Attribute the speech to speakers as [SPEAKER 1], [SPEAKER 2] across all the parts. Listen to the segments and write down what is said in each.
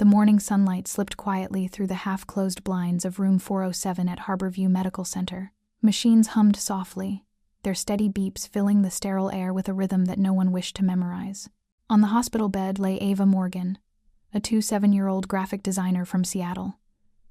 [SPEAKER 1] The morning sunlight slipped quietly through the half-closed blinds of room 407 at Harborview Medical Center. Machines hummed softly, their steady beeps filling the sterile air with a rhythm that no one wished to memorize. On the hospital bed lay TAva Morgan, a 27-year-old graphic designer from Seattle.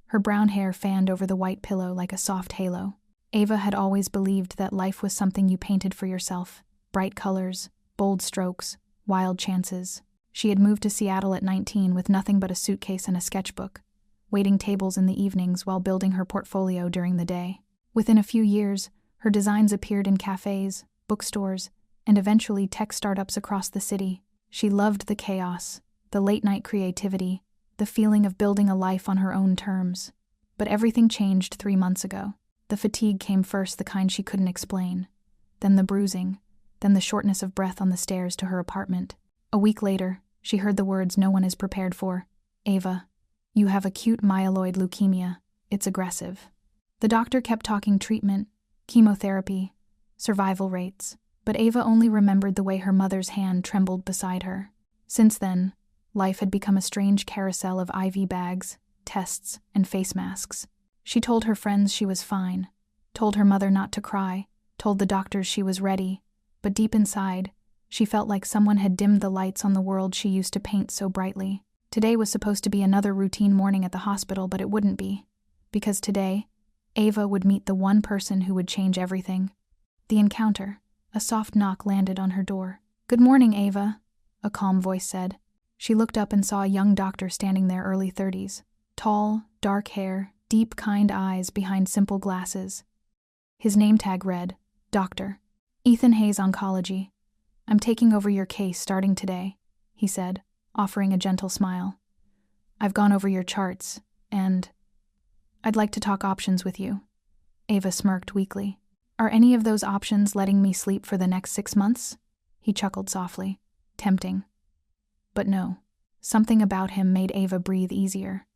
[SPEAKER 1] Her brown hair fanned over the white pillow like a soft halo. TAva had always believed that life was something you painted for yourself. Bright colors, bold strokes, wild chances. She had moved to Seattle at 19 with nothing but a suitcase and a sketchbook, waiting tables in the evenings while building her portfolio during the day. Within a few years, her designs appeared in cafes, bookstores, and eventually tech startups across the city. She loved the chaos, the late-night creativity, the feeling of building a life on her own terms. But everything changed 3 months ago. The fatigue came first, the kind she couldn't explain. Then the bruising, then the shortness of breath on the stairs to her apartment. A week later, she heard the words no one is prepared for. "Ava, you have acute myeloid leukemia. It's aggressive." The doctor kept talking treatment, chemotherapy, survival rates, but Ava only remembered the way her mother's hand trembled beside her. Since then, life had become a strange carousel of IV bags, tests, and face masks. She told her friends she was fine, told her mother not to cry, told the doctors she was ready, but deep inside, she felt like someone had dimmed the lights on the world she used to paint so brightly. Today was supposed to be another routine morning at the hospital, but it wouldn't be. Because today, Ava would meet the one person who would change everything. The encounter. A soft knock landed on her door. "Good morning, Ava," a calm voice said. She looked up and saw a young doctor standing there, early 30s. Tall, dark hair, deep, kind eyes behind simple glasses. His name tag read, Dr. Ethan Hayes, Oncology. "I'm taking over your case starting today," he said, offering a gentle smile. "I've gone over your charts, and I'd like to talk options with you." Ava smirked weakly. "Are any of those options letting me sleep for the next 6 months?" He chuckled softly. Tempting. But no. Something about him made Ava breathe easier.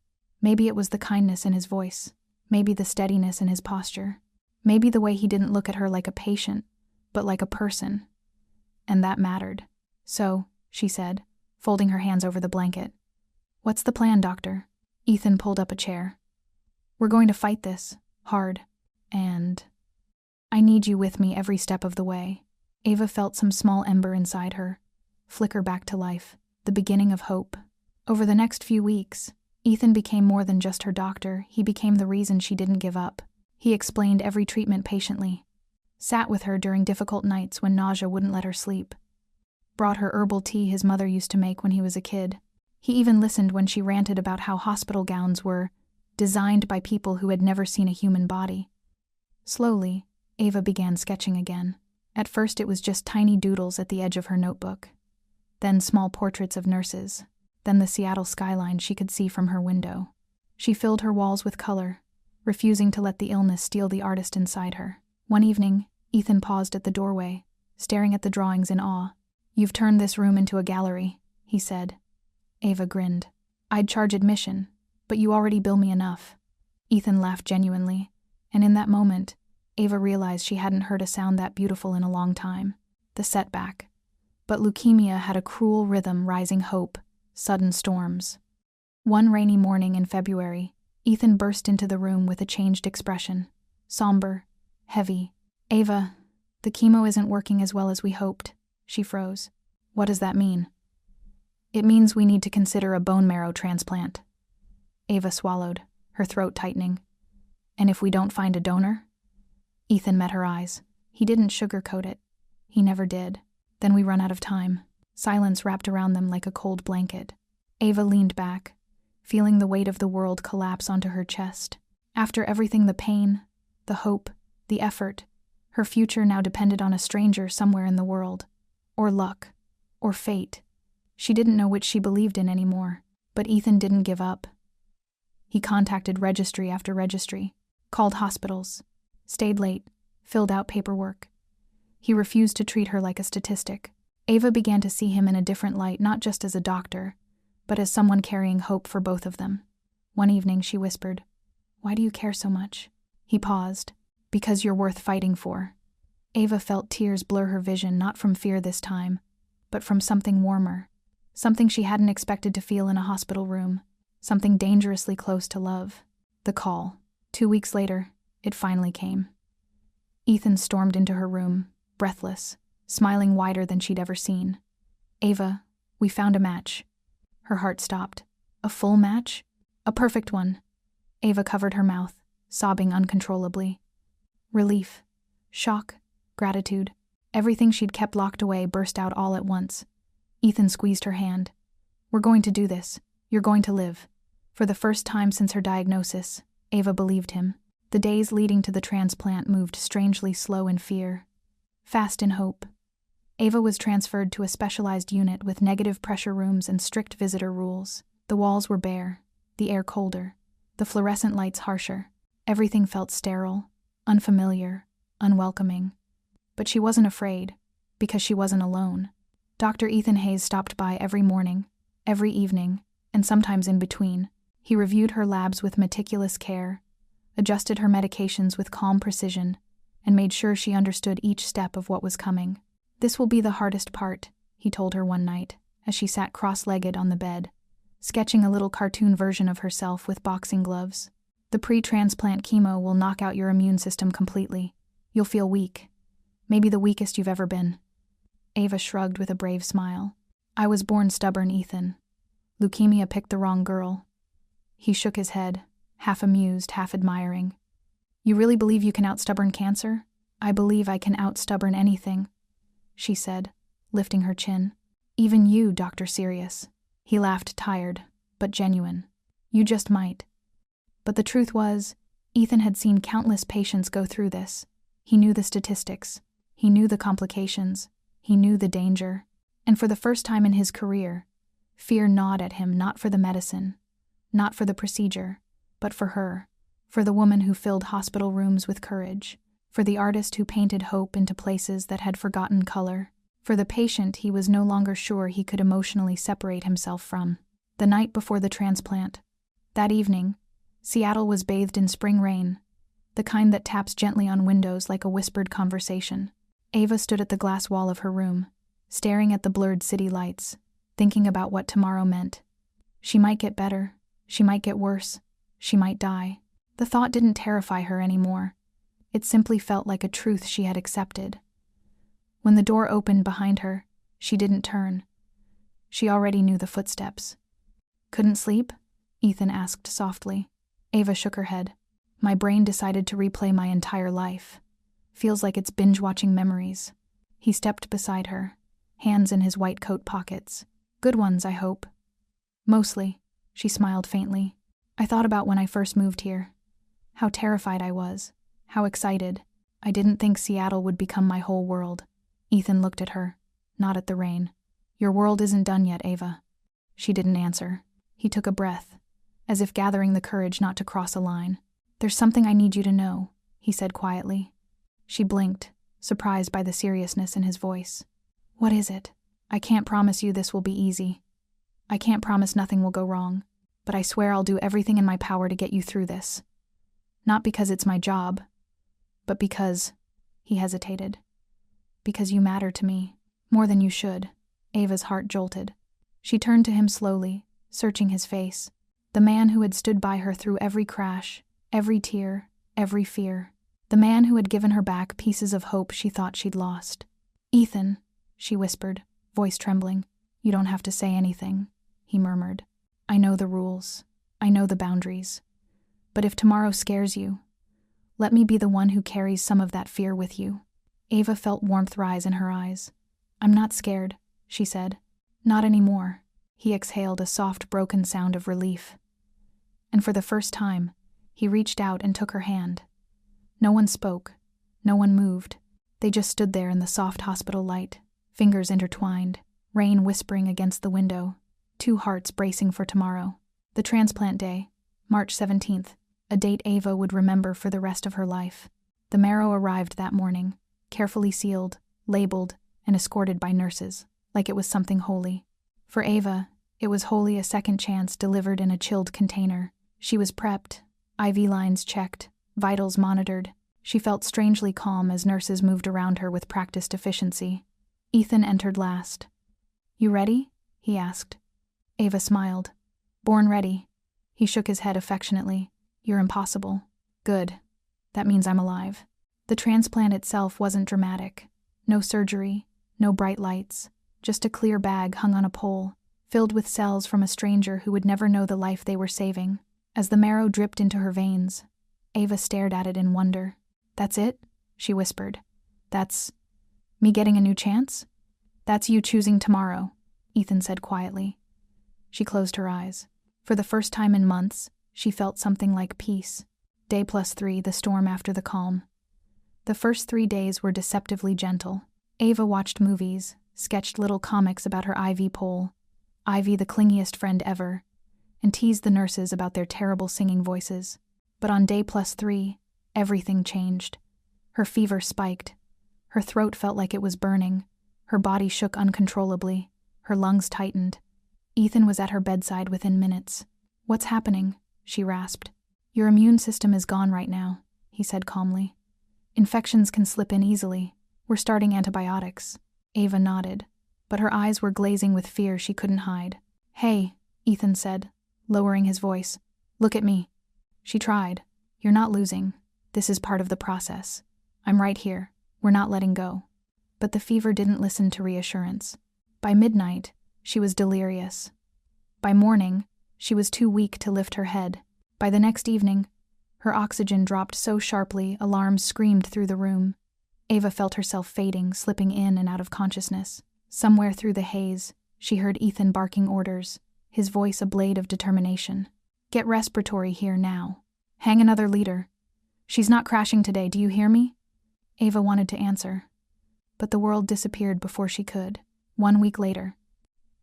[SPEAKER 1] Maybe it was the kindness in his voice. Maybe the steadiness in his posture. Maybe the way he didn't look at her like a patient, but like a person. And that mattered. "So," she said, folding her hands over the blanket. "What's the plan, doctor?" Ethan pulled up a chair. "We're going to fight this, hard, and I need you with me every step of the way." Ava felt some small ember inside her flicker back to life, the beginning of hope. Over the next few weeks, Ethan became more than just her doctor. He became the reason she didn't give up. He explained every treatment patiently, sat with her during difficult nights when nausea wouldn't let her sleep, brought her herbal tea his mother used to make when he was a kid. He even listened when she ranted about how hospital gowns were designed by people who had never seen a human body. Slowly, Ava began sketching again. At first it was just tiny doodles at the edge of her notebook. Then small portraits of nurses. Then the Seattle skyline she could see from her window. She filled her walls with color, refusing to let the illness steal the artist inside her. One evening, Ethan paused at the doorway, staring at the drawings in awe. "You've turned this room into a gallery," he said. Ava grinned. "I'd charge admission, but you already bill me enough." Ethan laughed genuinely, and in that moment, Ava realized she hadn't heard a sound that beautiful in a long time. The setback. But leukemia had a cruel rhythm, rising hope, sudden storms. One rainy morning in February, Ethan burst into the room with a changed expression. Somber, heavy. "Ava, the chemo isn't working as well as we hoped." She froze. "What does that mean?" "It means we need to consider a bone marrow transplant." Ava swallowed, her throat tightening. "And if we don't find a donor?" Ethan met her eyes. He didn't sugarcoat it. He never did. "Then we run out of time." Silence wrapped around them like a cold blanket. Ava leaned back, feeling the weight of the world collapse onto her chest. After everything, the pain, the hope, the effort, her future now depended on a stranger somewhere in the world. Or luck. Or fate. She didn't know which she believed in anymore. But Ethan didn't give up. He contacted registry after registry, called hospitals, stayed late, filled out paperwork. He refused to treat her like a statistic. Ava began to see him in a different light, not just as a doctor, but as someone carrying hope for both of them. One evening she whispered, "Why do you care so much?" He paused. "Because you're worth fighting for." Ava felt tears blur her vision, not from fear this time, but from something warmer, something she hadn't expected to feel in a hospital room. something dangerously close to love. The call. 2 weeks later, it finally came. Ethan stormed into her room, breathless, smiling wider than she'd ever seen. "Ava, we found a match." Her heart stopped. A full match? A perfect one. Ava covered her mouth, sobbing uncontrollably. Relief, shock, gratitude, everything she'd kept locked away burst out all at once. Ethan squeezed her hand. "We're going to do this. You're going to live." For the first time since her diagnosis, Ava believed him. The days leading to the transplant moved strangely slow in fear, fast in hope. Ava was transferred to a specialized unit with negative pressure rooms and strict visitor rules. The walls were bare, the air colder, the fluorescent lights harsher. Everything felt sterile, unfamiliar, unwelcoming. But she wasn't afraid, because she wasn't alone. Dr. Ethan Hayes stopped by every morning, every evening, and sometimes in between. He reviewed her labs with meticulous care, adjusted her medications with calm precision, and made sure she understood each step of what was coming. "This will be the hardest part," he told her one night, as she sat cross-legged on the bed, sketching a little cartoon version of herself with boxing gloves. "The pre-transplant chemo will knock out your immune system completely. You'll feel weak. Maybe the weakest you've ever been." Ava shrugged with a brave smile. "I was born stubborn, Ethan. Leukemia picked the wrong girl." He shook his head, half amused, half admiring. "You really believe you can out-stubborn cancer?" "I believe I can out-stubborn anything," she said, lifting her chin. "Even you, Dr. Sirius." He laughed, tired, but genuine. "You just might." But the truth was, Ethan had seen countless patients go through this. He knew the statistics. He knew the complications. He knew the danger. And for the first time in his career, fear gnawed at him, not for the medicine, not for the procedure, but for her, for the woman who filled hospital rooms with courage, for the artist who painted hope into places that had forgotten color, for the patient he was no longer sure he could emotionally separate himself from. The night before the transplant. That evening, Seattle was bathed in spring rain, the kind that taps gently on windows like a whispered conversation. Ava stood at the glass wall of her room, staring at the blurred city lights, thinking about what tomorrow meant. She might get better. She might get worse. She might die. The thought didn't terrify her anymore. It simply felt like a truth she had accepted. When the door opened behind her, she didn't turn. She already knew the footsteps. "Couldn't sleep?" Ethan asked softly. Ava shook her head. "My brain decided to replay my entire life. Feels like it's binge-watching memories." He stepped beside her, hands in his white coat pockets. "Good ones, I hope." "Mostly," she smiled faintly. "I thought about when I first moved here. How terrified I was. How excited. I didn't think Seattle would become my whole world." Ethan looked at her, not at the rain. "Your world isn't done yet, Ava." She didn't answer. He took a breath, as if gathering the courage not to cross a line. "There's something I need you to know," he said quietly. She blinked, surprised by the seriousness in his voice. "What is it? I can't promise you this will be easy. I can't promise nothing will go wrong, but I swear I'll do everything in my power to get you through this. Not because it's my job, but because," he hesitated, "because you matter to me, more than you should." Ava's heart jolted. She turned to him slowly, searching his face. The man who had stood by her through every crash, every tear, every fear. The man who had given her back pieces of hope she thought she'd lost. "Ethan," she whispered, voice trembling. "You don't have to say anything," he murmured. "I know the rules. I know the boundaries. But if tomorrow scares you, let me be the one who carries some of that fear with you." Ava felt warmth rise in her eyes. "I'm not scared," she said. "Not anymore." He exhaled a soft, broken sound of relief. And for the first time, he reached out and took her hand. No one spoke. No one moved. They just stood there in the soft hospital light, fingers intertwined, rain whispering against the window, two hearts bracing for tomorrow. The transplant day, March 17th, a date Ava would remember for the rest of her life. The marrow arrived that morning, carefully sealed, labeled, and escorted by nurses, like it was something holy. For Ava, it was wholly a second chance delivered in a chilled container. She was prepped, IV lines checked, vitals monitored. She felt strangely calm as nurses moved around her with practiced efficiency. Ethan entered last. "You ready?" he asked. Ava smiled. "Born ready." He shook his head affectionately. You're impossible. Good. That means I'm alive. The transplant itself wasn't dramatic. No surgery, no bright lights, just a clear bag hung on a pole, filled with cells from a stranger who would never know the life they were saving. As the marrow dripped into her veins, Ava stared at it in wonder. That's it? She whispered. That's me getting a new chance? That's you choosing tomorrow, Ethan said quietly. She closed her eyes. For the first time in months, she felt something like peace. Day +3, the storm after the calm. The first 3 days were deceptively gentle. Ava watched movies, sketched little comics about her IV pole, Ivy the clingiest friend ever, and teased the nurses about their terrible singing voices. But on day +3, everything changed. Her fever spiked. Her throat felt like it was burning. Her body shook uncontrollably. Her lungs tightened. Ethan was at her bedside within minutes. What's happening? She rasped. Your immune system is gone right now, he said calmly. Infections can slip in easily. We're starting antibiotics. Ava nodded, but her eyes were glazing with fear she couldn't hide. Hey, Ethan said, lowering his voice. Look at me. She tried. You're not losing. This is part of the process. I'm right here. We're not letting go. But the fever didn't listen to reassurance. By midnight, she was delirious. By morning, she was too weak to lift her head. By the next evening, her oxygen dropped so sharply alarms screamed through the room. Ava felt herself fading, slipping in and out of consciousness. Somewhere through the haze, she heard Ethan barking orders, his voice a blade of determination. Get respiratory here now. Hang another liter. She's not crashing today, do you hear me? Ava wanted to answer, but the world disappeared before she could. 1 week later,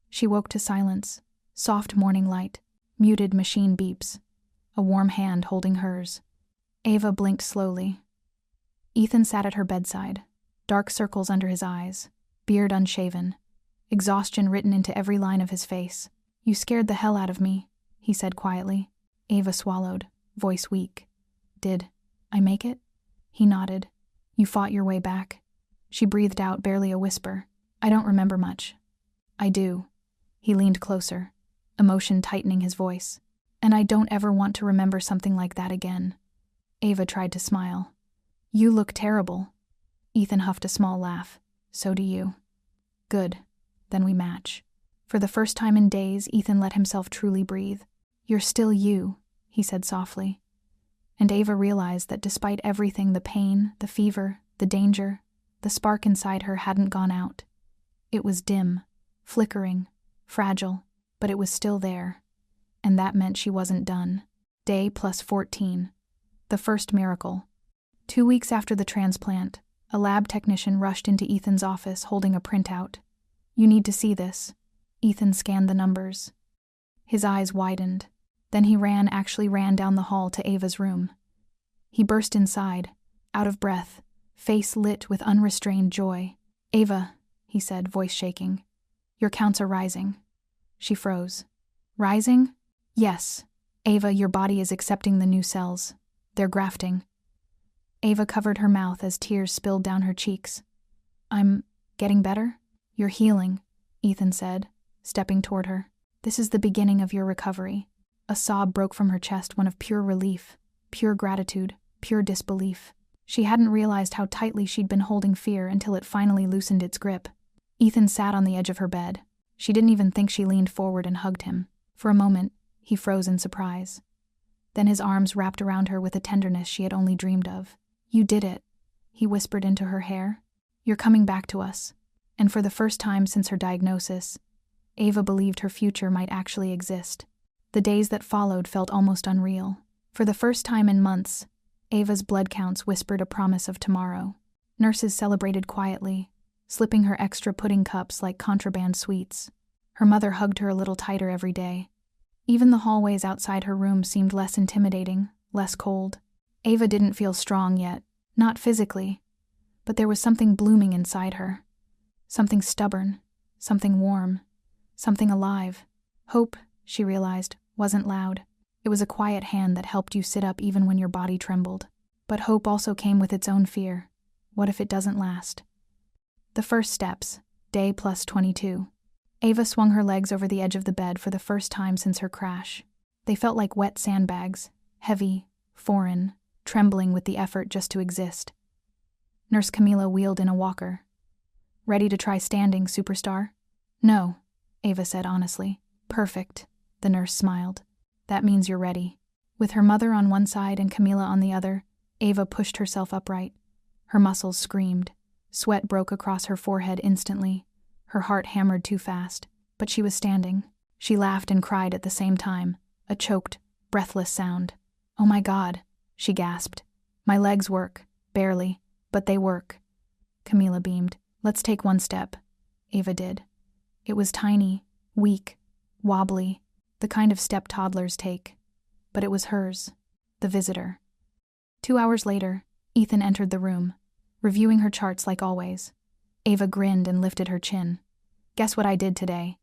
[SPEAKER 1] she woke to silence, soft morning light, muted machine beeps, a warm hand holding hers. Ava blinked slowly. Ethan sat at her bedside, dark circles under his eyes, beard unshaven, exhaustion written into every line of his face. You scared the hell out of me, he said quietly. Ava swallowed, voice weak. Did I make it? He nodded. You fought your way back. She breathed out, barely a whisper. I don't remember much. I do. He leaned closer, emotion tightening his voice. And I don't ever want to remember something like that again. Ava tried to smile. You look terrible. Ethan huffed a small laugh. So do you. Good. Then we match. For the first time in days, Ethan let himself truly breathe. You're still you, he said softly. And Ava realized that despite everything, the pain, the fever, the danger, the spark inside her hadn't gone out. It was dim, flickering, fragile, but it was still there. And that meant she wasn't done. Day +14. The first miracle. 2 weeks after the transplant, a lab technician rushed into Ethan's office holding a printout. You need to see this. Ethan scanned the numbers. His eyes widened. Then he actually ran down the hall to Ava's room. He burst inside, out of breath, face lit with unrestrained joy. Ava, he said, voice shaking. Your counts are rising. She froze. Rising? Yes. Ava, your body is accepting the new cells. They're grafting. Ava covered her mouth as tears spilled down her cheeks. I'm getting better? You're healing, Ethan said, stepping toward her. This is the beginning of your recovery. A sob broke from her chest, one of pure relief, pure gratitude, pure disbelief. She hadn't realized how tightly she'd been holding fear until it finally loosened its grip. Ethan sat on the edge of her bed. She didn't even think she leaned forward and hugged him. For a moment, he froze in surprise. Then his arms wrapped around her with a tenderness she had only dreamed of. You did it, he whispered into her hair. You're coming back to us. And for the first time since her diagnosis, Ava believed her future might actually exist. The days that followed felt almost unreal. For the first time in months, Ava's blood counts whispered a promise of tomorrow. Nurses celebrated quietly, slipping her extra pudding cups like contraband sweets. Her mother hugged her a little tighter every day. Even the hallways outside her room seemed less intimidating, less cold. Ava didn't feel strong yet, not physically, but there was something blooming inside her. Something stubborn, something warm, something alive. Hope, she realized, wasn't loud. It was a quiet hand that helped you sit up even when your body trembled. But hope also came with its own fear. What if it doesn't last? The first steps, day +22. Ava swung her legs over the edge of the bed for the first time since her crash. They felt like wet sandbags, heavy, foreign, trembling with the effort just to exist. Nurse Camila wheeled in a walker. "Ready to try standing, superstar?" "No," Ava said honestly. "Perfect," the nurse smiled. "That means you're ready." With her mother on one side and Camila on the other, Ava pushed herself upright. Her muscles screamed. Sweat broke across her forehead instantly. Her heart hammered too fast, but she was standing. She laughed and cried at the same time, a choked, breathless sound. "Oh my God," she gasped. "My legs work, barely, but they work." Camila beamed. "Let's take one step." Ava did. It was tiny, weak, wobbly, the kind of step toddlers take. But it was hers, the visitor. 2 hours later, Ethan entered the room, reviewing her charts like always. Ava grinned and lifted her chin. "Guess what I did today?"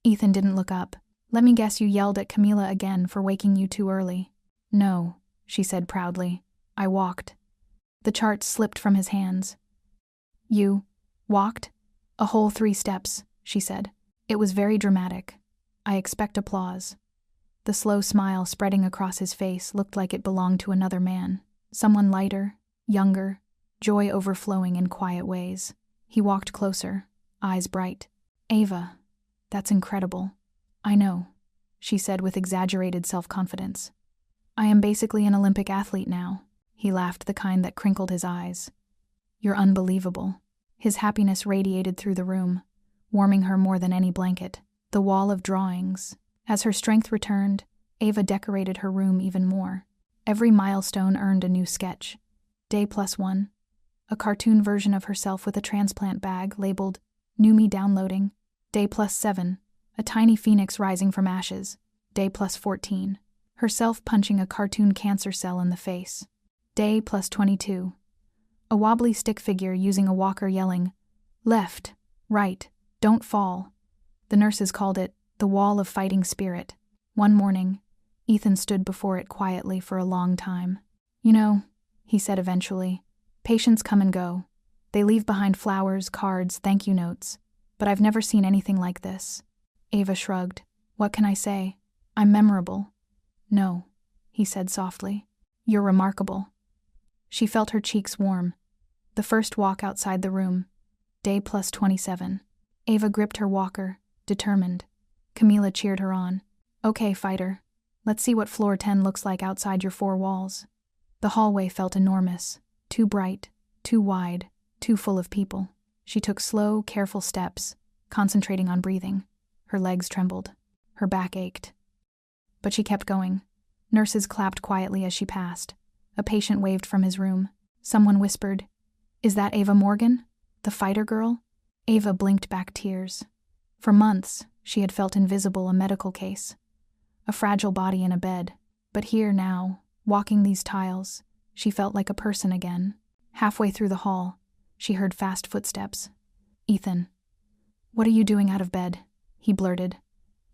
[SPEAKER 1] Ethan didn't look up. "Let me guess you yelled at Camila again for waking you too early." "No," she said proudly. "I walked." The charts slipped from his hands. "You walked?" "A whole 3 steps," she said. It was very dramatic. "I expect applause." The slow smile spreading across his face looked like it belonged to another man. Someone lighter, younger, joy overflowing in quiet ways. He walked closer, eyes bright. "Ava, that's incredible." "I know," she said with exaggerated self-confidence. "I am basically an Olympic athlete now." He laughed, the kind that crinkled his eyes. "You're unbelievable." His happiness radiated through the room, warming her more than any blanket. The wall of drawings. As her strength returned, Ava decorated her room even more. Every milestone earned a new sketch. Day +1. A cartoon version of herself with a transplant bag labeled "New Me Downloading." Day +7. A tiny phoenix rising from ashes. Day +14. Herself punching a cartoon cancer cell in the face. Day +22. A wobbly stick figure using a walker yelling, "Left, right, don't fall." The nurses called it the Wall of Fighting Spirit. One morning, Ethan stood before it quietly for a long time. "You know," he said eventually, "patients come and go. They leave behind flowers, cards, thank you notes. But I've never seen anything like this." Ava shrugged. "What can I say? I'm memorable." "No," he said softly. "You're remarkable." She felt her cheeks warm. The first walk outside the room. Day +27. Ava gripped her walker, determined. Camila cheered her on. "Okay, fighter. Let's see what floor 10 looks like outside your 4 walls." The hallway felt enormous, too bright, too wide, too full of people. She took slow, careful steps, concentrating on breathing. Her legs trembled. Her back ached. But she kept going. Nurses clapped quietly as she passed. A patient waved from his room. Someone whispered, "Is that Ava Morgan? The fighter girl?" Ava blinked back tears. For months, she had felt invisible, a medical case. A fragile body in a bed. But here now, walking these tiles, she felt like a person again. Halfway through the hall, she heard fast footsteps. "Ethan." "What are you doing out of bed?" he blurted.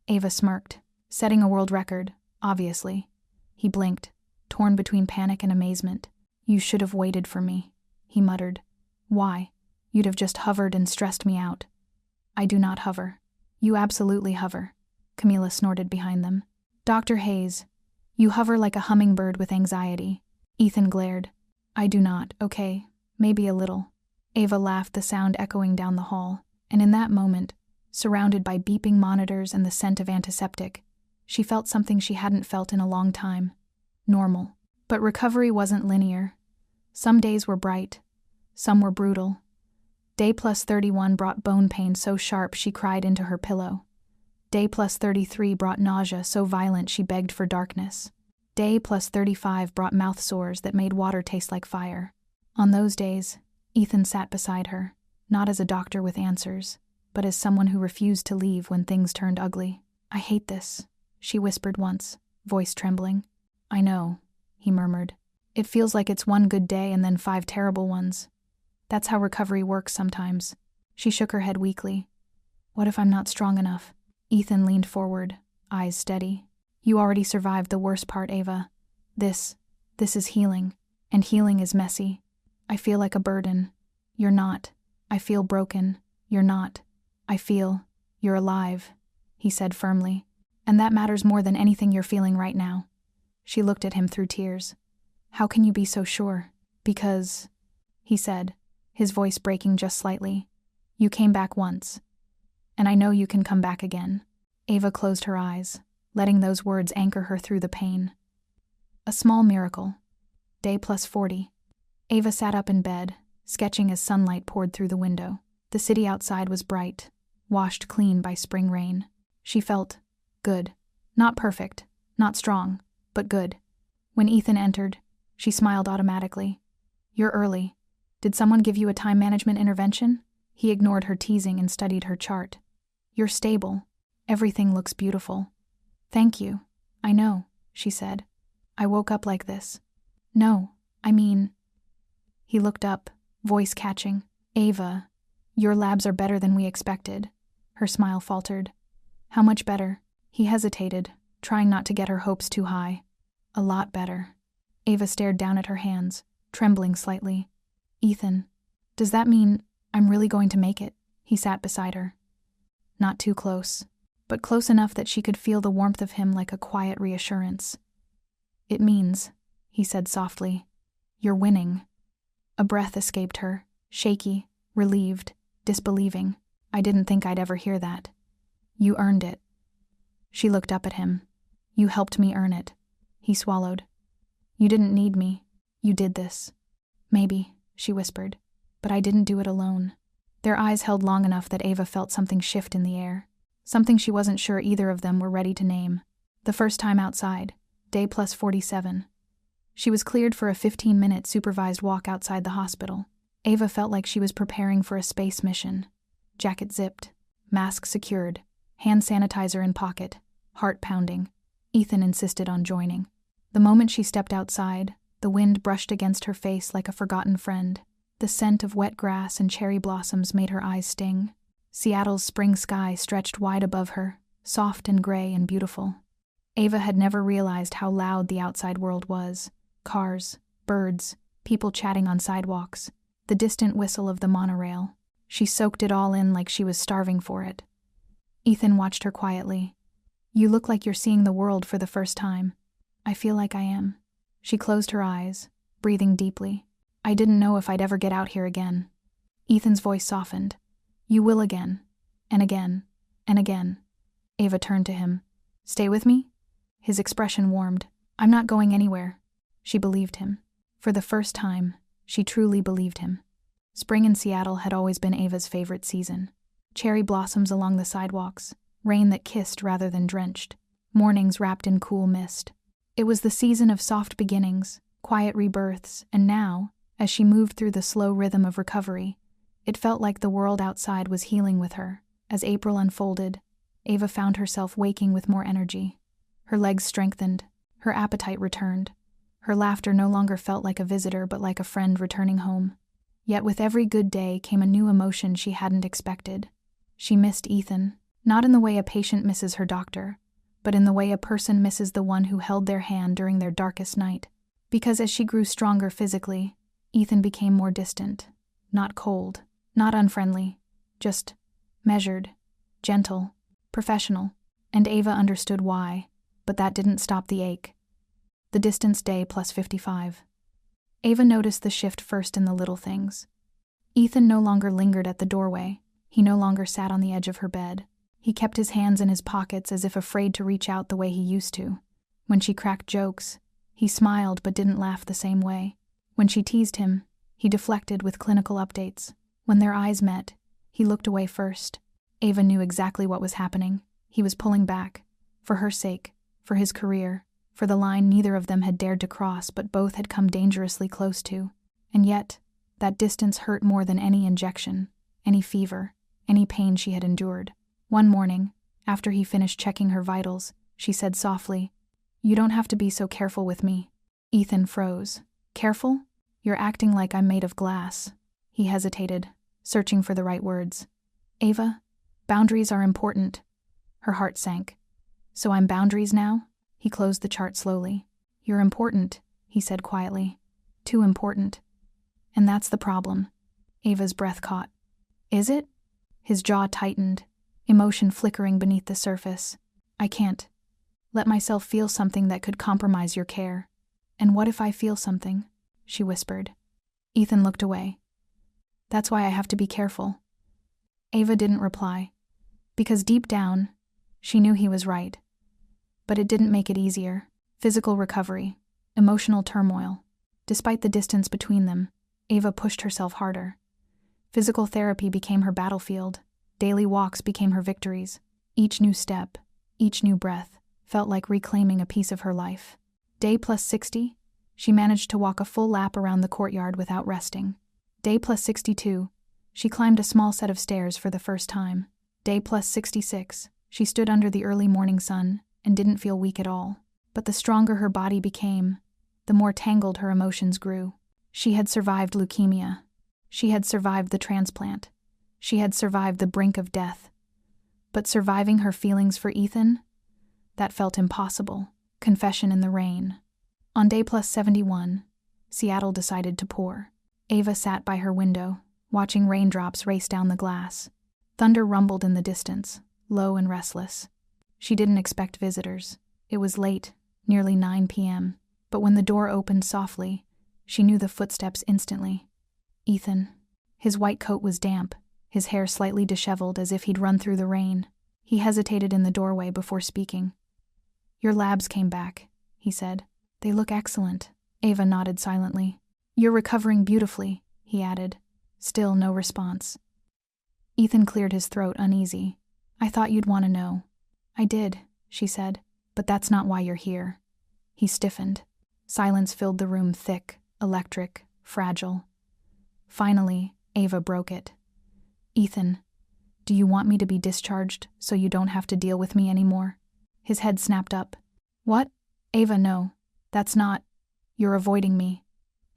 [SPEAKER 1] Ava smirked. "Setting a world record, obviously." He blinked, torn between panic and amazement. "You should have waited for me," he muttered. "Why? You'd have just hovered and stressed me out." "I do not hover." "You absolutely hover," Camila snorted behind them. "Dr. Hayes, you hover like a hummingbird with anxiety." Ethan glared. "I do not, okay, maybe a little." Ava laughed, the sound echoing down the hall, and in that moment, surrounded by beeping monitors and the scent of antiseptic, she felt something she hadn't felt in a long time. Normal. But recovery wasn't linear. Some days were bright. Some were brutal. Day +31 brought bone pain so sharp she cried into her pillow. Day +33 brought nausea so violent she begged for darkness. Day +35 brought mouth sores that made water taste like fire. On those days, Ethan sat beside her, not as a doctor with answers, but as someone who refused to leave when things turned ugly. "I hate this," she whispered once, voice trembling. "I know," he murmured. "It feels like it's one good day and then 5 terrible ones. That's how recovery works sometimes." She shook her head weakly. "What if I'm not strong enough?" Ethan leaned forward, eyes steady. "You already survived the worst part, Ava. This is healing, and healing is messy. I feel like a burden. You're not. I feel broken. You're not. I feel you're alive," he said firmly. And that matters more than anything you're feeling right now. She looked at him through tears. How can you be so sure? Because, he said, his voice breaking just slightly, you came back once. And I know you can come back again. Ava closed her eyes, letting those words anchor her through the pain. A small miracle. Day plus 40. Ava sat up in bed, sketching as sunlight poured through the window. The city outside was bright, washed clean by spring rain. She felt good. Not perfect, not strong, but good. When Ethan entered, she smiled automatically. You're early. Did someone give you a time management intervention? He ignored her teasing and studied her chart. You're stable. Everything looks beautiful. Thank you. I know, she said. I woke up like this. No, I mean... He looked up, voice catching. Ava, your labs are better than we expected. Her smile faltered. How much better? He hesitated, trying not to get her hopes too high. A lot better. Ava stared down at her hands, trembling slightly. Ethan, does that mean I'm really going to make it? He sat beside her. Not too close, but close enough that she could feel the warmth of him like a quiet reassurance. It means, he said softly, you're winning. A breath escaped her, shaky, relieved, disbelieving. I didn't think I'd ever hear that. You earned it. She looked up at him. You helped me earn it. He swallowed. You didn't need me. You did this. Maybe, she whispered, but I didn't do it alone. Their eyes held long enough that Ava felt something shift in the air, something she wasn't sure either of them were ready to name. The first time outside, day plus 47. She was cleared for a 15-minute supervised walk outside the hospital. Ava felt like she was preparing for a space mission. Jacket zipped, mask secured, hand sanitizer in pocket, heart pounding. Ethan insisted on joining. The moment she stepped outside, the wind brushed against her face like a forgotten friend. The scent of wet grass and cherry blossoms made her eyes sting. Seattle's spring sky stretched wide above her, soft and gray and beautiful. Ava had never realized how loud the outside world was. Cars, birds, people chatting on sidewalks, the distant whistle of the monorail. She soaked it all in like she was starving for it. Ethan watched her quietly. You look like you're seeing the world for the first time. I feel like I am. She closed her eyes, breathing deeply. I didn't know if I'd ever get out here again. Ethan's voice softened. You will again, and again, and again. Ava turned to him. Stay with me? His expression warmed. I'm not going anywhere. She believed him. For the first time, she truly believed him. Spring in Seattle had always been Ava's favorite season. Cherry blossoms along the sidewalks, rain that kissed rather than drenched, mornings wrapped in cool mist. It was the season of soft beginnings, quiet rebirths, and now, as she moved through the slow rhythm of recovery, it felt like the world outside was healing with her. As April unfolded, Ava found herself waking with more energy. Her legs strengthened, her appetite returned. Her laughter no longer felt like a visitor but like a friend returning home. Yet with every good day came a new emotion she hadn't expected. She missed Ethan, not in the way a patient misses her doctor, but in the way a person misses the one who held their hand during their darkest night. Because as she grew stronger physically, Ethan became more distant, not cold, not unfriendly, just measured, gentle, professional, and Ava understood why, but that didn't stop the ache. The distance day plus 55. Ava noticed the shift first in the little things. Ethan no longer lingered at the doorway. He no longer sat on the edge of her bed. He kept his hands in his pockets as if afraid to reach out the way he used to. When she cracked jokes, he smiled but didn't laugh the same way. When she teased him, he deflected with clinical updates. When their eyes met, he looked away first. Ava knew exactly what was happening. He was pulling back. For her sake, for his career, for the line neither of them had dared to cross but both had come dangerously close to. And yet, that distance hurt more than any injection, any fever, any pain she had endured. One morning, after he finished checking her vitals, she said softly, You don't have to be so careful with me. Ethan froze. Careful? You're acting like I'm made of glass. He hesitated, searching for the right words. Ava, boundaries are important. Her heart sank. So I'm boundaries now? He closed the chart slowly. You're important, he said quietly. Too important. And that's the problem. Ava's breath caught. Is it? His jaw tightened, emotion flickering beneath the surface. I can't Let myself feel something that could compromise your care. And what if I feel something? She whispered. Ethan looked away. That's why I have to be careful. Ava didn't reply. Because deep down, she knew he was right. But it didn't make it easier. Physical recovery, emotional turmoil. Despite the distance between them, Ava pushed herself harder. Physical therapy became her battlefield. Daily walks became her victories. Each new step, each new breath, felt like reclaiming a piece of her life. Day plus 60, she managed to walk a full lap around the courtyard without resting. Day plus 62, she climbed a small set of stairs for the first time. Day plus 66, she stood under the early morning sun and didn't feel weak at all. But the stronger her body became, the more tangled her emotions grew. She had survived leukemia. She had survived the transplant. She had survived the brink of death. But surviving her feelings for Ethan? That felt impossible. Confession in the rain. On day plus 71, Seattle decided to pour. Ava sat by her window, watching raindrops race down the glass. Thunder rumbled in the distance, low and restless. She didn't expect visitors. It was late, nearly 9 p.m., but when the door opened softly, she knew the footsteps instantly. Ethan. His white coat was damp, his hair slightly disheveled as if he'd run through the rain. He hesitated in the doorway before speaking. Your labs came back, he said. They look excellent. Ava nodded silently. You're recovering beautifully, he added. Still no response. Ethan cleared his throat, uneasy. I thought you'd want to know. I did, she said, but that's not why you're here. He stiffened. Silence filled the room, thick, electric, fragile. Finally, Ava broke it. Ethan, do you want me to be discharged so you don't have to deal with me anymore? His head snapped up. What? Ava, no. That's not. You're avoiding me.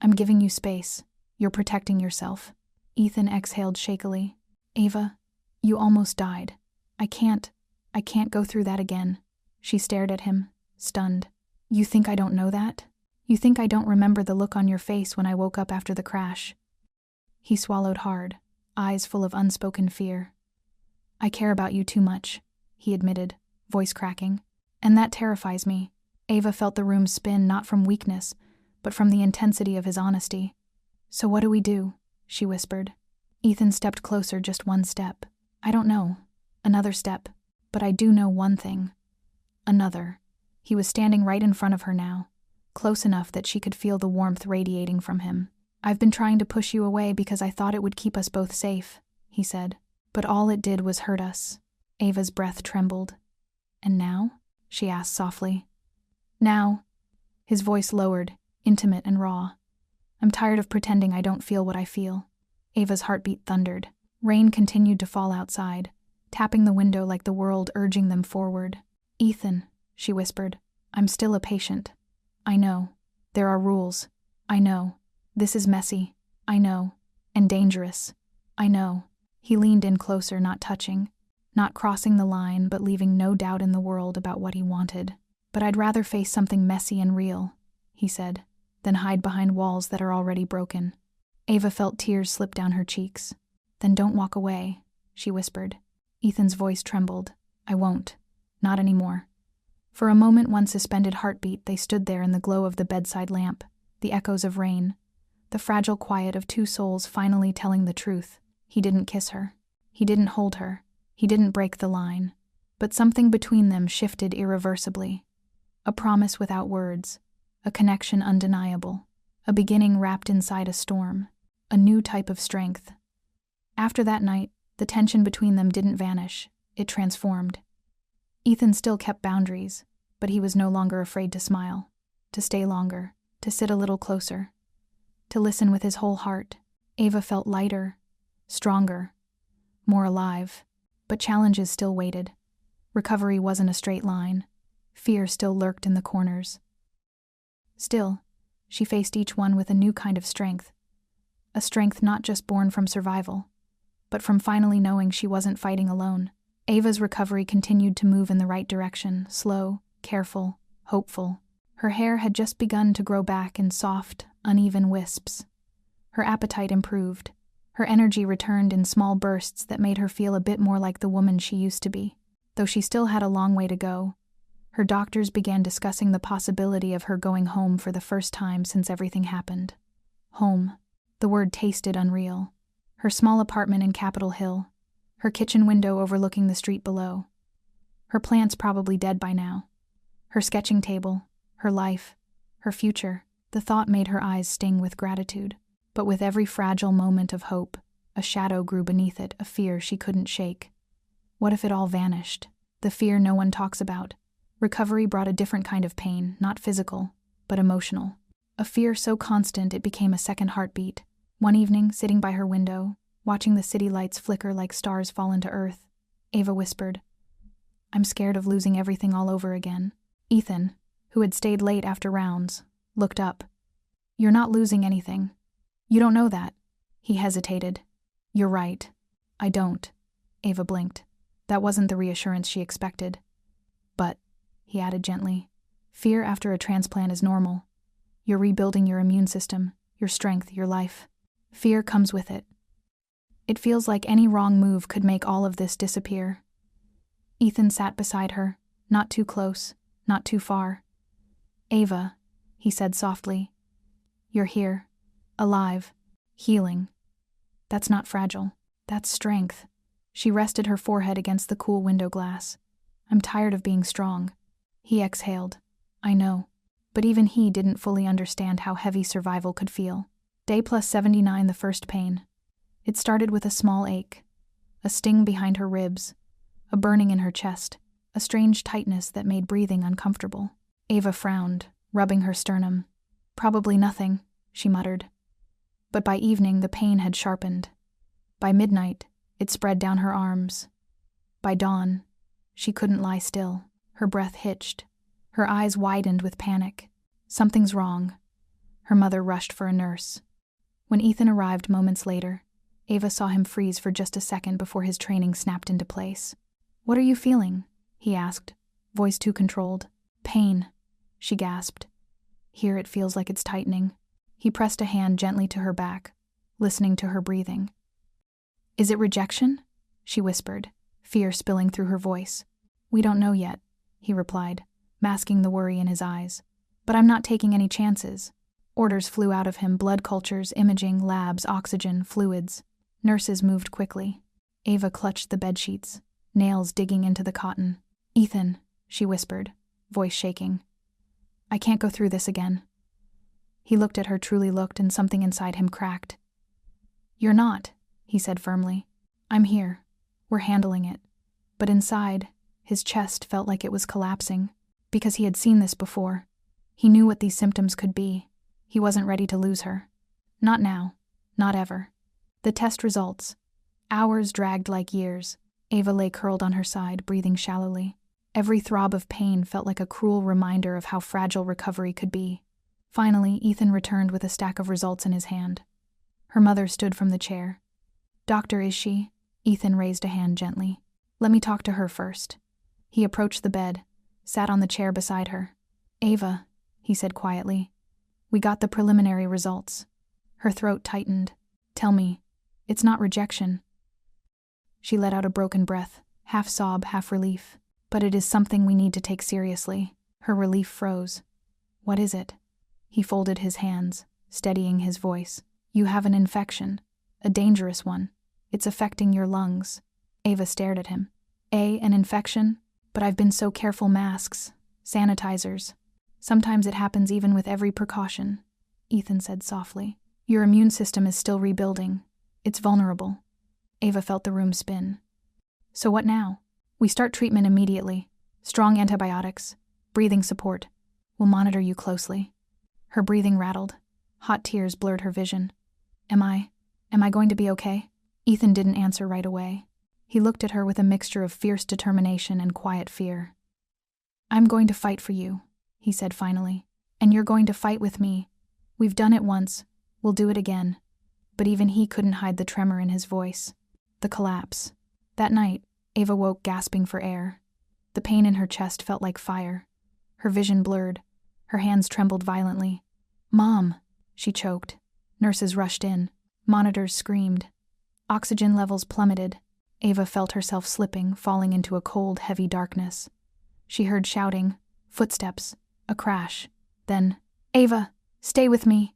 [SPEAKER 1] I'm giving you space. You're protecting yourself. Ethan exhaled shakily. Ava, you almost died. I can't go through that again. She stared at him, stunned. You think I don't know that? You think I don't remember the look on your face when I woke up after the crash? He swallowed hard, eyes full of unspoken fear. I care about you too much, he admitted, voice cracking. And that terrifies me. Ava felt the room spin not from weakness, but from the intensity of his honesty. So what do we do? She whispered. Ethan stepped closer just one step. I don't know. Another step. But I do know one thing. Another. He was standing right in front of her now, close enough that she could feel the warmth radiating from him. I've been trying to push you away because I thought it would keep us both safe, he said. But all it did was hurt us. Ava's breath trembled. And now? She asked softly. Now. His voice lowered, intimate and raw. I'm tired of pretending I don't feel what I feel. Ava's heartbeat thundered. Rain continued to fall outside, tapping the window like the world urging them forward. Ethan, she whispered, I'm still a patient. I know. There are rules. I know. This is messy. I know. And dangerous. I know. He leaned in closer, not touching, not crossing the line, but leaving no doubt in the world about what he wanted. But I'd rather face something messy and real, he said, than hide behind walls that are already broken. Ava felt tears slip down her cheeks. Then don't walk away, she whispered. Ethan's voice trembled. I won't. Not anymore. For a moment, one suspended heartbeat, they stood there in the glow of the bedside lamp, the echoes of rain, the fragile quiet of two souls finally telling the truth. He didn't kiss her. He didn't hold her. He didn't break the line. But something between them shifted irreversibly. A promise without words. A connection undeniable. A beginning wrapped inside a storm. A new type of strength. After that night, the tension between them didn't vanish. It transformed. Ethan still kept boundaries, but he was no longer afraid to smile, to stay longer, to sit a little closer, to listen with his whole heart. Ava felt lighter, stronger, more alive, but challenges still waited. Recovery wasn't a straight line. Fear still lurked in the corners. Still, she faced each one with a new kind of strength. A strength not just born from survival, but from finally knowing she wasn't fighting alone. Ava's recovery continued to move in the right direction, slow, careful, hopeful. Her hair had just begun to grow back in soft, uneven wisps. Her appetite improved. Her energy returned in small bursts that made her feel a bit more like the woman she used to be. Though she still had a long way to go, Her doctors began discussing the possibility of her going home for the first time since everything happened. Home. The word tasted unreal. Her small apartment in Capitol Hill. Her kitchen window overlooking the street below. Her plants probably dead by now. Her sketching table. Her life. Her future. The thought made her eyes sting with gratitude. But with every fragile moment of hope, a shadow grew beneath it, a fear she couldn't shake. What if it all vanished? The fear no one talks about. Recovery brought a different kind of pain, not physical, but emotional. A fear so constant it became a second heartbeat. One evening, sitting by her window, watching the city lights flicker like stars fall into earth, Ava whispered, "I'm scared of losing everything all over again." Ethan, who had stayed late after rounds, looked up. "You're not losing anything. You don't know that." He hesitated. "You're right. I don't." Ava blinked. That wasn't the reassurance she expected. "But," he added gently, "fear after a transplant is normal. You're rebuilding your immune system, your strength, your life. Fear comes with it. It feels like any wrong move could make all of this disappear." Ethan sat beside her, not too close, not too far. "Ava," he said softly, "you're here, alive, healing. That's not fragile. That's strength." She rested her forehead against the cool window glass. "I'm tired of being strong." He exhaled. "I know." But even he didn't fully understand how heavy survival could feel. Day plus 79, the first pain. It started with a small ache, a sting behind her ribs, a burning in her chest, a strange tightness that made breathing uncomfortable. Ava frowned, rubbing her sternum. "Probably nothing," she muttered. But by evening the pain had sharpened. By midnight, it spread down her arms. By dawn, she couldn't lie still. Her breath hitched. Her eyes widened with panic. Something's wrong. Her mother rushed for a nurse. When Ethan arrived moments later, Ava saw him freeze for just a second before his training snapped into place. "What are you feeling?" he asked, voice too controlled. "Pain," she gasped. "Here it feels like it's tightening." He pressed a hand gently to her back, listening to her breathing. "Is it rejection?" she whispered, fear spilling through her voice. "We don't know yet," he replied, masking the worry in his eyes. "But I'm not taking any chances." Orders flew out of him, blood cultures, imaging, labs, oxygen, fluids. Nurses moved quickly. Ava clutched the bedsheets, nails digging into the cotton. "Ethan," she whispered, voice shaking. "I can't go through this again." He looked at her, truly looked, and something inside him cracked. "You're not," he said firmly. "I'm here. We're handling it." But inside, his chest felt like it was collapsing, because he had seen this before. He knew what these symptoms could be. He wasn't ready to lose her. Not now. Not ever. The test results. Hours dragged like years. Ava lay curled on her side, breathing shallowly. Every throb of pain felt like a cruel reminder of how fragile recovery could be. Finally, Ethan returned with a stack of results in his hand. Her mother stood from the chair. "Doctor, is she?" Ethan raised a hand gently. "Let me talk to her first." He approached the bed, sat on the chair beside her. "Ava," he said quietly, "we got the preliminary results." Her throat tightened. "Tell me, it's not rejection." She let out a broken breath, half sob, half relief. "But it is something we need to take seriously." Her relief froze. "What is it?" He folded his hands, steadying his voice. "You have an infection, a dangerous one. It's affecting your lungs." Ava stared at him. An infection? But I've been so careful. Masks, sanitizers. Sometimes it happens even with every precaution," Ethan said softly. "Your immune system is still rebuilding. It's vulnerable." Ava felt the room spin. "So what now?" "We start treatment immediately. Strong antibiotics, breathing support. We'll monitor you closely." Her breathing rattled. Hot tears blurred her vision. Am I going to be okay?" Ethan didn't answer right away. He looked at her with a mixture of fierce determination and quiet fear. "I'm going to fight for you," he said finally. "And you're going to fight with me. We've done it once. We'll do it again." But even he couldn't hide the tremor in his voice. The collapse. That night, Ava woke gasping for air. The pain in her chest felt like fire. Her vision blurred. Her hands trembled violently. "Mom," she choked. Nurses rushed in. Monitors screamed. Oxygen levels plummeted. Ava felt herself slipping, falling into a cold, heavy darkness. She heard shouting, Footsteps. A crash. Then, "Ava, stay with me."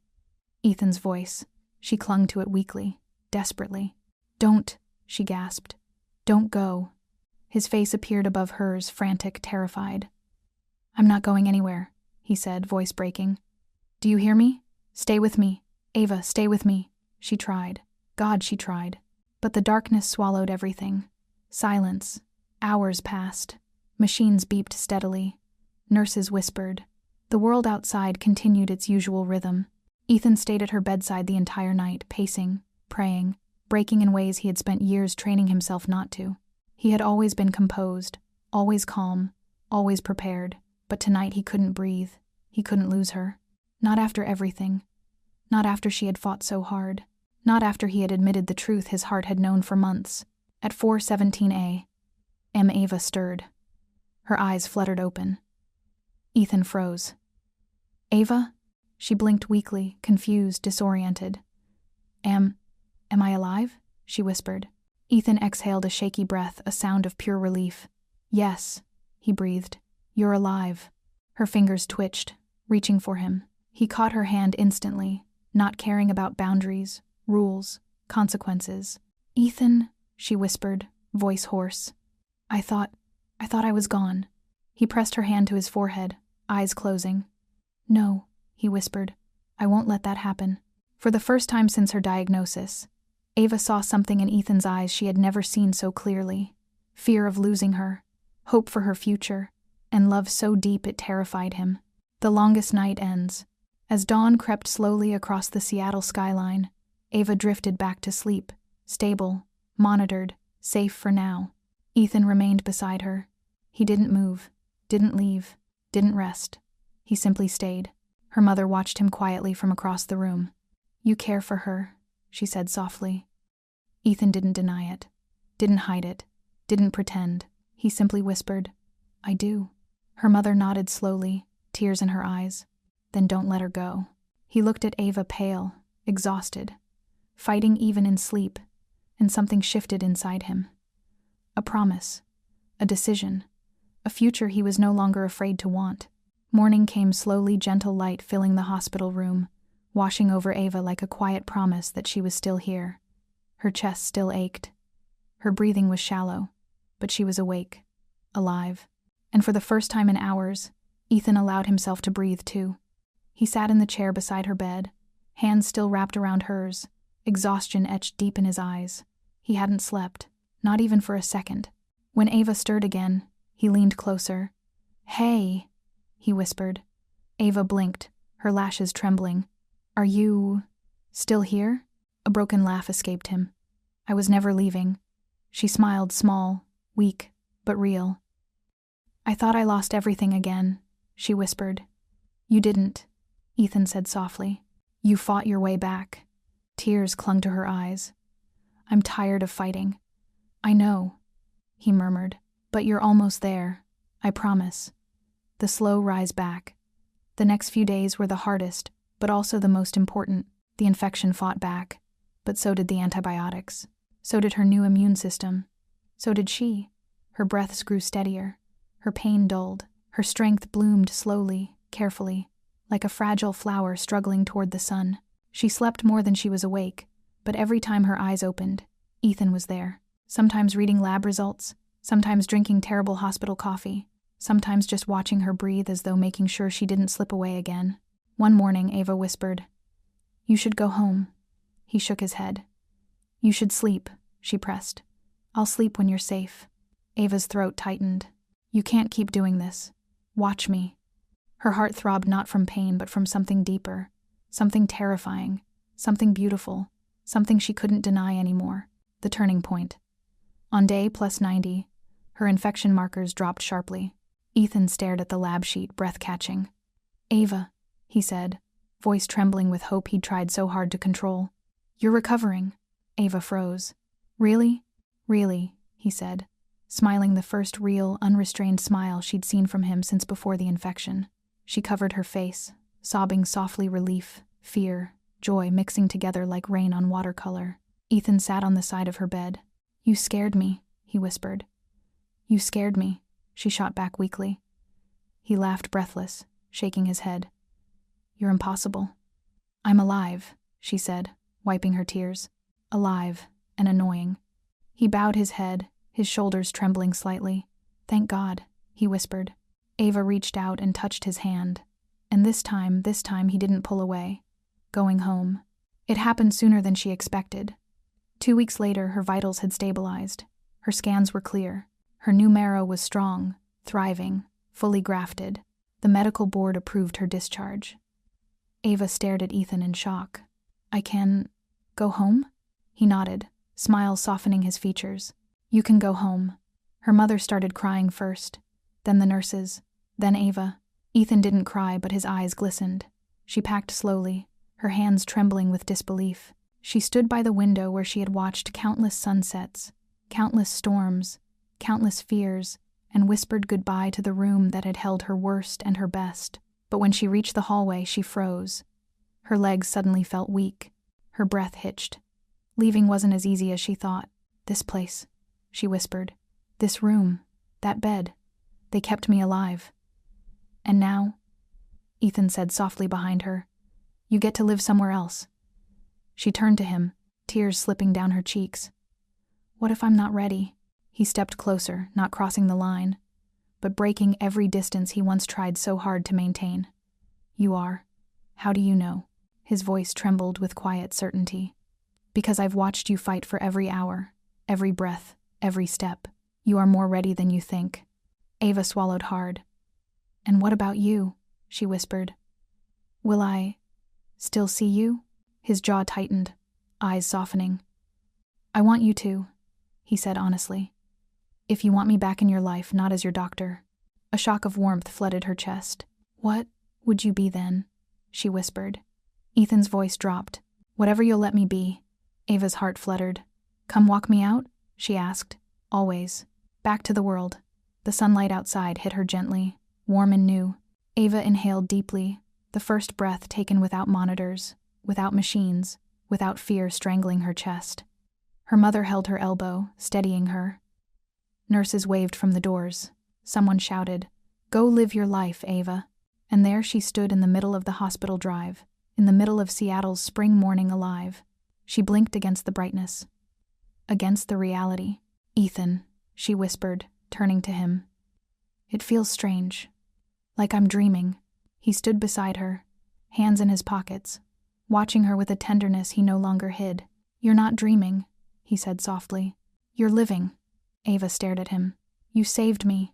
[SPEAKER 1] Ethan's voice. She clung to it weakly, desperately. "Don't," she gasped. "Don't go." His face appeared above hers, frantic, terrified. "I'm not going anywhere," he said, voice breaking. "Do you hear me? Stay with me. Ava, stay with me." She tried. God, she tried. But the darkness swallowed everything. Silence. Hours passed. Machines beeped steadily. Nurses whispered. The world outside continued its usual rhythm. Ethan stayed at her bedside the entire night, pacing, praying, breaking in ways he had spent years training himself not to. He had always been composed, always calm, always prepared, but tonight he couldn't breathe. He couldn't lose her. Not after everything. Not after she had fought so hard. Not after he had admitted the truth his heart had known for months. At 4:17 a.m. Ava stirred. Her eyes fluttered open. Ethan froze. "Ava?" She blinked weakly, confused, disoriented. Am I alive?" she whispered. Ethan exhaled a shaky breath, a sound of pure relief. "Yes," he breathed. "You're alive." Her fingers twitched, reaching for him. He caught her hand instantly, not caring about boundaries, rules, consequences. "Ethan," she whispered, voice hoarse. I thought I was gone." He pressed her hand to his forehead, eyes closing. "No," he whispered. "I won't let that happen." For the first time since her diagnosis, Ava saw something in Ethan's eyes she had never seen so clearly. Fear of losing her, hope for her future, and love so deep it terrified him. The longest night ends. As dawn crept slowly across the Seattle skyline, Ava drifted back to sleep, stable, monitored, safe for now. Ethan remained beside her. He didn't move, didn't leave, didn't rest. He simply stayed. Her mother watched him quietly from across the room. "You care for her," she said softly. Ethan didn't deny it, didn't hide it, didn't pretend. He simply whispered, "I do." Her mother nodded slowly, tears in her eyes. "Then don't let her go." He looked at Ava, pale, exhausted, fighting even in sleep, and something shifted inside him. A promise, a decision, a future he was no longer afraid to want. Morning came slowly, gentle light filling the hospital room, washing over Ava like a quiet promise that she was still here. Her chest still ached. Her breathing was shallow, but she was awake, alive. And for the first time in hours, Ethan allowed himself to breathe too. He sat in the chair beside her bed, hands still wrapped around hers, exhaustion etched deep in his eyes. He hadn't slept, not even for a second. When Ava stirred again, he leaned closer. "Hey," he whispered. Ava blinked, her lashes trembling. "Are you still here?" A broken laugh escaped him. "I was never leaving." She smiled, small, weak, but real. "I thought I lost everything again," she whispered. "You didn't," Ethan said softly. "You fought your way back." Tears clung to her eyes. "I'm tired of fighting." "I know," he murmured, "but you're almost there. I promise." The slow rise back. The next few days were the hardest, but also the most important. The infection fought back, but so did the antibiotics. So did her new immune system. So did she. Her breaths grew steadier. Her pain dulled. Her strength bloomed slowly, carefully, like a fragile flower struggling toward the sun. She slept more than she was awake, but every time her eyes opened, Ethan was there. Sometimes reading lab results, sometimes drinking terrible hospital coffee, sometimes just watching her breathe as though making sure she didn't slip away again. One morning, Ava whispered, "You should go home." He shook his head. "You should sleep," she pressed. "I'll sleep when you're safe." Ava's throat tightened. "You can't keep doing this. Watch me." Her heart throbbed not from pain but from something deeper, something terrifying, something beautiful, something she couldn't deny anymore. The turning point. On day +90, her infection markers dropped sharply. Ethan stared at the lab sheet, breath catching. "Ava," he said, voice trembling with hope he'd tried so hard to control. "You're recovering." Ava froze. "Really?" "Really," he said, smiling the first real, unrestrained smile she'd seen from him since before the infection. She covered her face, sobbing softly, relief, fear, joy mixing together like rain on watercolor. Ethan sat on the side of her bed. "You scared me," he whispered. "You scared me," she shot back weakly. He laughed breathless, shaking his head. You're impossible. I'm alive, she said, wiping her tears. Alive and annoying. He bowed his head, his shoulders trembling slightly. Thank God, he whispered. Ava reached out and touched his hand. And this time he didn't pull away. Going home. It happened sooner than she expected. 2 weeks later, her vitals had stabilized. Her scans were clear. Her new marrow was strong, thriving, fully grafted. The medical board approved her discharge. Ava stared at Ethan in shock. I can go home? He nodded, smiles softening his features. You can go home. Her mother started crying first, then the nurses, then Ava. Ethan didn't cry, but his eyes glistened. She packed slowly, her hands trembling with disbelief. She stood by the window where she had watched countless sunsets, countless storms, countless fears, and whispered goodbye to the room that had held her worst and her best. But when she reached the hallway, she froze. Her legs suddenly felt weak. Her breath hitched. Leaving wasn't as easy as she thought. This place, she whispered. This room, that bed, they kept me alive. And now, Ethan said softly behind her, you get to live somewhere else. She turned to him, tears slipping down her cheeks. What if I'm not ready? He stepped closer, not crossing the line, but breaking every distance he once tried so hard to maintain. You are. How do you know? His voice trembled with quiet certainty. Because I've watched you fight for every hour, every breath, every step. You are more ready than you think. Ava swallowed hard. And what about you? She whispered. Will I still see you? His jaw tightened, eyes softening. I want you to, he said honestly. If you want me back in your life, not as your doctor. A shock of warmth flooded her chest. What would you be then? She whispered. Ethan's voice dropped. Whatever you'll let me be. Ava's heart fluttered. Come walk me out? She asked. Always. Back to the world. The sunlight outside hit her gently, warm and new. Ava inhaled deeply, the first breath taken without monitors, without machines, without fear strangling her chest. Her mother held her elbow, steadying her. Nurses waved from the doors. Someone shouted, Go live your life, Ava. And there she stood in the middle of the hospital drive, in the middle of Seattle's spring morning alive. She blinked against the brightness, against the reality. Ethan, she whispered, turning to him. It feels strange, like I'm dreaming. He stood beside her, hands in his pockets, watching her with a tenderness he no longer hid. You're not dreaming, he said softly. You're living. Ava stared at him. You saved me.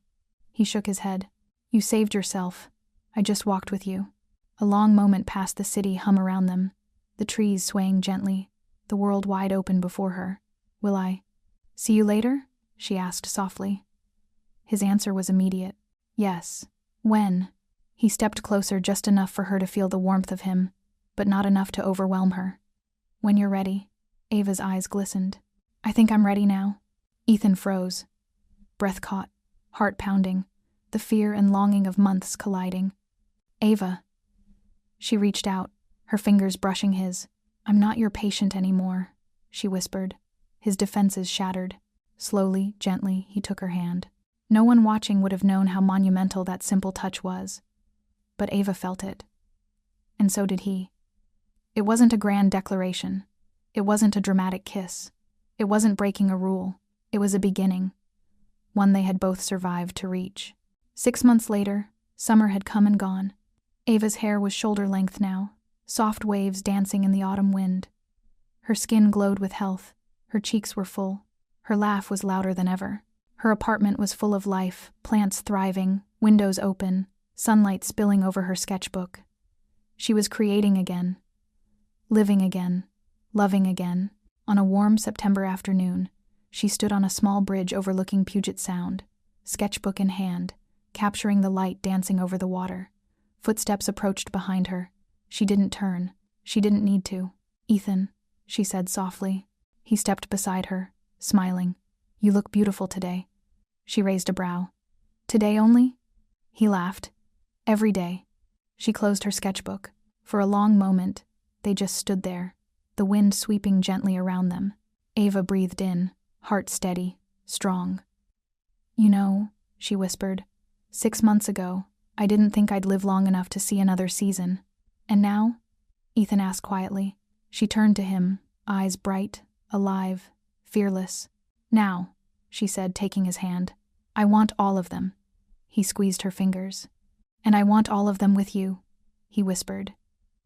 [SPEAKER 1] He shook his head. You saved yourself. I just walked with you. A long moment passed, the city hum around them, the trees swaying gently, the world wide open before her. Will I see you later? She asked softly. His answer was immediate. Yes. When? He stepped closer, just enough for her to feel the warmth of him, but not enough to overwhelm her. When you're ready. Ava's eyes glistened. I think I'm ready now. Ethan froze. Breath caught, heart pounding, the fear and longing of months colliding. Ava. She reached out, her fingers brushing his. I'm not your patient anymore, she whispered, his defenses shattered. Slowly, gently, he took her hand. No one watching would have known how monumental that simple touch was. But Ava felt it. And so did he. It wasn't a grand declaration. It wasn't a dramatic kiss. It wasn't breaking a rule. It was a beginning. One they had both survived to reach. 6 months later, summer had come and gone. Ava's hair was shoulder length now, soft waves dancing in the autumn wind. Her skin glowed with health. Her cheeks were full. Her laugh was louder than ever. Her apartment was full of life, plants thriving, windows open, sunlight spilling over her sketchbook. She was creating again, living again, loving again. On a warm September afternoon, she stood on a small bridge overlooking Puget Sound, sketchbook in hand, capturing the light dancing over the water. Footsteps approached behind her. She didn't turn. She didn't need to. Ethan, she said softly. He stepped beside her, smiling. You look beautiful today. She raised a brow. Today only? He laughed. Every day. She closed her sketchbook. For a long moment, they just stood there, the wind sweeping gently around them. Ava breathed in, heart steady, strong. You know, she whispered, 6 months ago, I didn't think I'd live long enough to see another season. And now? Ethan asked quietly. She turned to him, eyes bright, alive, fearless. Now, she said, taking his hand. I want all of them. He squeezed her fingers. And I want all of them with you, he whispered.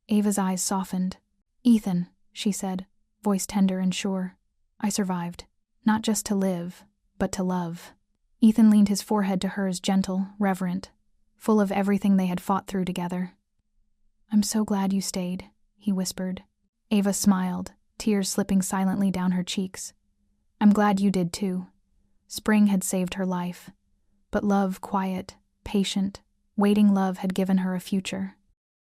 [SPEAKER 1] Ava's eyes softened. Ethan, she said, voice tender and sure. I survived. Not just to live, but to love. Ethan leaned his forehead to hers, gentle, reverent, full of everything they had fought through together. I'm so glad you stayed, he whispered. Ava smiled, tears slipping silently down her cheeks. I'm glad you did too. Spring had saved her life, but love, quiet, patient, waiting love had given her a future.